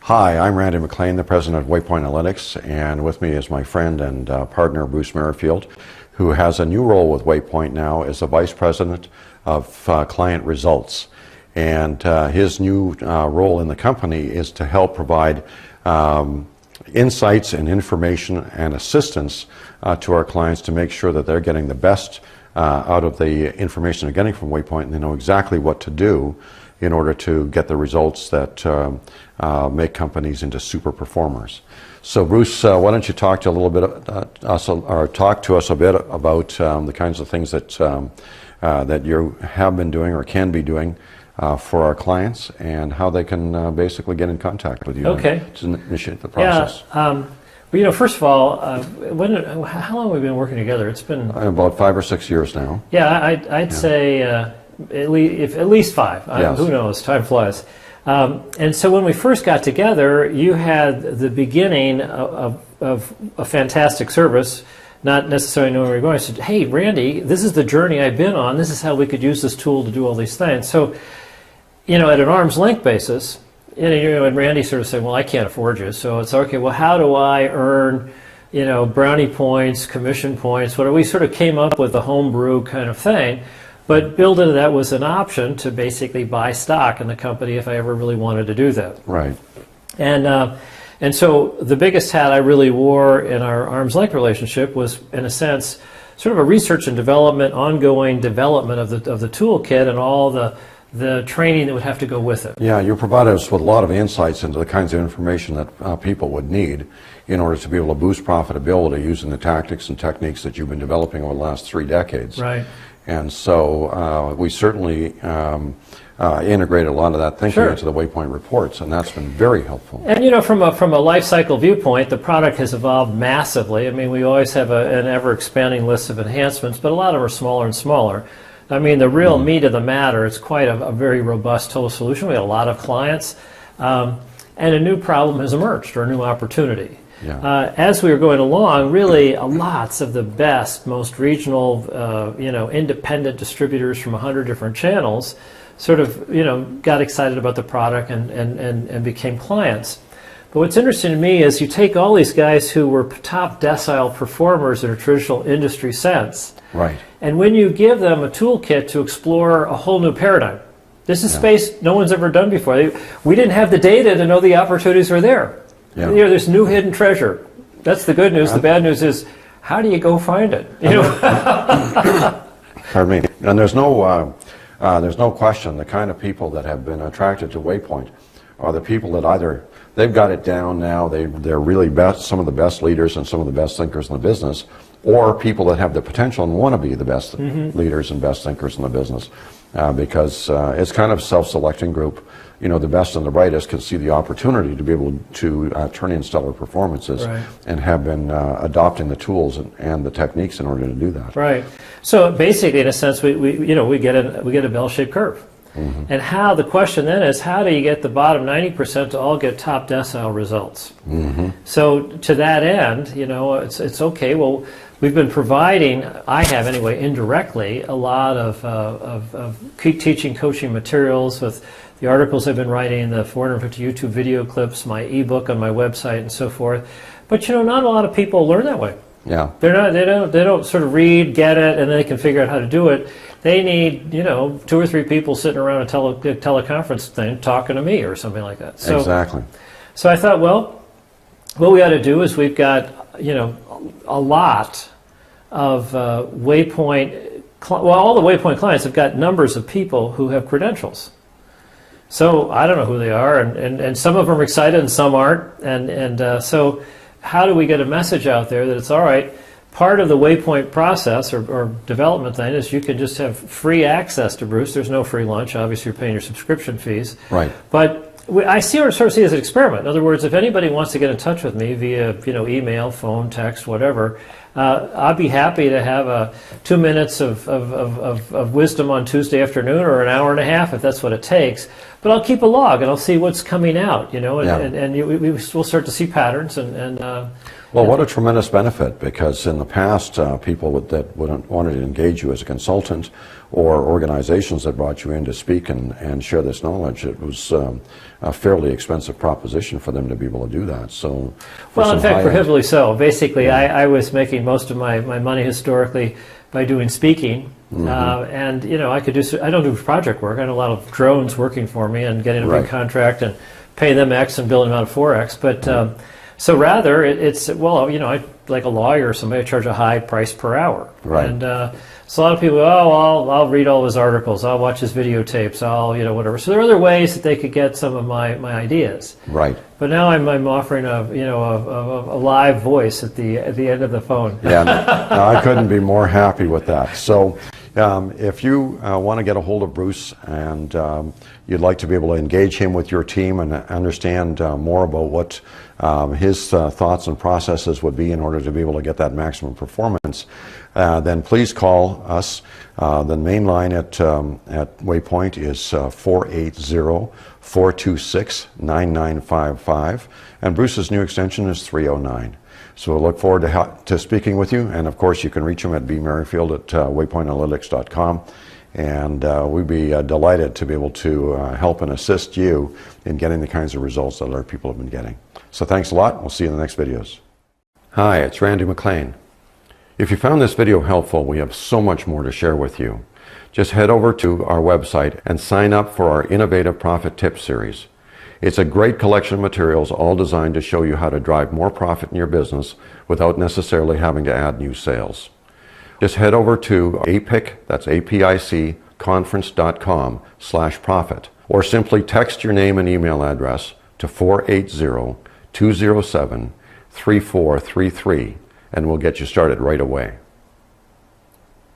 Hi, I'm Randy MacLean, the president of WayPoint Analytics, and with me is my friend and partner Bruce Merrifield, who has a new role with WayPoint now as the vice president of client results. And his new role in the company is to help provide insights and information and assistance to our clients to make sure that they're getting the best out of the information they're getting from WayPoint, and they know exactly what to do in order to get the results that make companies into super performers. So Bruce, why don't you talk to talk to us a bit about the kinds of things that that you have been doing or can be doing for our clients, and how they can basically get in contact with you to initiate the process. Yeah. Well, first of all, how long have we been working together? It's been about 5 or 6 years now. Yeah, I'd say at least 5. Yes. Who knows? Time flies. And so when we first got together, you had the beginning of a fantastic service, not necessarily knowing where we were going. I said, "Hey, Randy, this is the journey I've been on. This is how we could use this tool to do all these things." So, at an arm's length basis, and Randy sort of said, "Well, I can't afford you." So it's okay. Well, how do I earn, brownie points, commission points? We sort of came up with a homebrew kind of thing. But built into that was an option to basically buy stock in the company if I ever really wanted to do that. Right. And so the biggest hat I really wore in our arm's length relationship was, in a sense, sort of a research and development, ongoing development of the toolkit and all the training that would have to go with it. Yeah, you provide us with a lot of insights into the kinds of information that people would need in order to be able to boost profitability using the tactics and techniques that you've been developing over the last 3 decades. Right. And so we certainly integrated a lot of that thinking into the WayPoint reports, and that's been very helpful. And from a life cycle viewpoint, the product has evolved massively. I mean, we always have an ever-expanding list of enhancements, but a lot of them are smaller and smaller. I mean, the real meat of the matter, it's quite a very robust total solution. We have a lot of clients, and a new problem has emerged, or a new opportunity. Yeah. As we were going along, really lots of the best, most regional, independent distributors from 100 different channels sort of, got excited about the product and became clients. But what's interesting to me is you take all these guys who were top decile performers in a traditional industry sense, right? And when you give them a toolkit to explore a whole new paradigm, this is space no one's ever done before. We didn't have the data to know the opportunities were there. Yeah. There's new hidden treasure. That's the good news. The bad news is, how do you go find it? Pardon me. And there's no question the kind of people that have been attracted to WayPoint are the people that either they've got it down now, they're really some of the best leaders and some of the best thinkers in the business, or people that have the potential and want to be the best leaders and best thinkers in the business, because it's kind of a self-selecting group. The best and the brightest can see the opportunity to be able to turn in stellar performances, and have been adopting the tools and the techniques in order to do that. Right. So basically, in a sense, we get a bell-shaped curve. And the question then is, how do you get the bottom 90% to all get top decile results? So to that end, it's okay. Well, we've been providing, I have anyway, indirectly, a lot of teaching, coaching materials with the articles I've been writing, the 450 YouTube video clips, my ebook on my website, and so forth. But not a lot of people learn that way. Yeah. They don't sort of read, get it, and then they can figure out how to do it. They need 2 or 3 people sitting around a teleconference thing talking to me or something like that. So, exactly. So I thought, well, what we ought to do is we've got a lot of WayPoint. All the WayPoint clients have got numbers of people who have credentials. So I don't know who they are, and some of them are excited and some aren't. So how do we get a message out there that it's all right? Part of the WayPoint process or development thing is you can just have free access to Bruce. There's no free lunch. Obviously, you're paying your subscription fees. Right. But I sort of see it as an experiment. In other words, if anybody wants to get in touch with me via email, phone, text, whatever, I'd be happy to have 2 minutes of wisdom on Tuesday afternoon, or an hour and a half if that's what it takes. but I'll keep a log and I'll see what's coming out, you know, Yeah. and we'll start to see patterns Well, what a tremendous benefit, because in the past, people that wanted to engage you as a consultant, or organizations that brought you in to speak and share this knowledge, it was a fairly expensive proposition for them to be able to do that. So, well, in fact, prohibitively so. Basically, Yeah. I was making most of my money historically by doing speaking, and you know, I don't do project work. I do a lot of drones working for me and getting a Right. big contract and pay them X and billing them out of 4X, but. So rather, it's, well, you know, like a lawyer or somebody, I charge a high price per hour. Right. And so a lot of people, I'll read all his articles, I'll watch his videotapes, I'll, you know, whatever. So there are other ways that they could get some of my ideas. Right. But now I'm offering a live voice at the end of the phone. Yeah, no, I couldn't be more happy with that. So if you want to get a hold of Bruce and you'd like to be able to engage him with your team and understand more about what his thoughts and processes would be in order to be able to get that maximum performance, then please call us. The main line at WayPoint is 480-426-9955, and Bruce's new extension is 309. So we'll look forward to speaking with you, and of course you can reach him at bmerrifield at waypointanalytics.com, and we'd be delighted to be able to help and assist you in getting the kinds of results that other people have been getting. So thanks a lot. We'll see you in the next videos. Hi, it's Randy MacLean. If you found this video helpful, we have so much more to share with you. Just head over to our website and sign up for our Innovative Profit Tips series. It's a great collection of materials, all designed to show you how to drive more profit in your business without necessarily having to add new sales. Just head over to APIC, that's APIC, conference.com/profit, or simply text your name and email address to 480-207-3433, and we'll get you started right away.